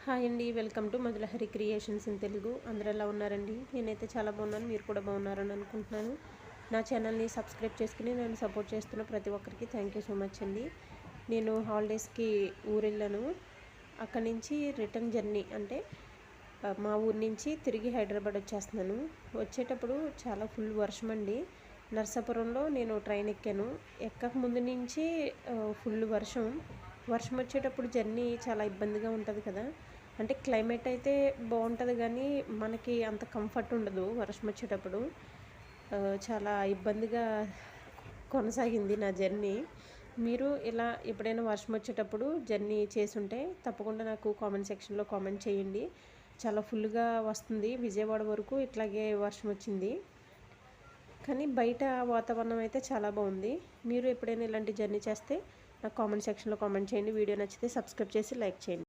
Hi అండి, welcome to Madhulahari creations in Telugu. అందరూ ఎలా ఉన్నారండి? నేనైతే చాలా బాగున్నాను. మీరు కూడా బాగున్నారని అనుకుంటున్నాను. నా ఛానల్ని సబ్స్క్రైబ్ చేసుకుని నన్ను సపోర్ట్ చేస్తున్న ప్రతి ఒక్కరికి థ్యాంక్ యూ సో మచ్ అండి. నేను హాలిడేస్కి ఊరెళ్ళాను. అక్కడి నుంచి రిటర్న్ జర్నీ అంటే మా ఊరి నుంచి తిరిగి హైదరాబాద్ వచ్చేస్తున్నాను. వచ్చేటప్పుడు చాలా ఫుల్ వర్షం అండి. నర్సాపురంలో నేను ట్రైన్ ఎక్కాను. ఎక్కక ముందు నుంచి ఫుల్ వర్షం వచ్చేటప్పుడు జర్నీ చాలా ఇబ్బందిగా ఉంటుంది కదా. అంటే క్లైమేట్ అయితే బాగుంటుంది కానీ మనకి అంత కంఫర్ట్ ఉండదు వర్షం వచ్చేటప్పుడు. చాలా ఇబ్బందిగా కొనసాగింది నా జర్నీ. మీరు ఇలా ఎప్పుడైనా వర్షం వచ్చేటప్పుడు జర్నీ చేసుంటే తప్పకుండా నాకు కామెంట్ సెక్షన్లో కామెంట్ చేయండి. చాలా ఫుల్గా వస్తుంది. విజయవాడ వరకు ఇట్లాగే వర్షం వచ్చింది, కానీ బయట వాతావరణం అయితే చాలా బాగుంది. మీరు ఎప్పుడైనా ఇలాంటి జర్నీ చేస్తే నాకు కామెంట్ సెక్షన్లో కామెంట్ చేయండి. వీడియో నచ్చితే సబ్స్క్రైబ్ చేసి లైక్ చేయండి.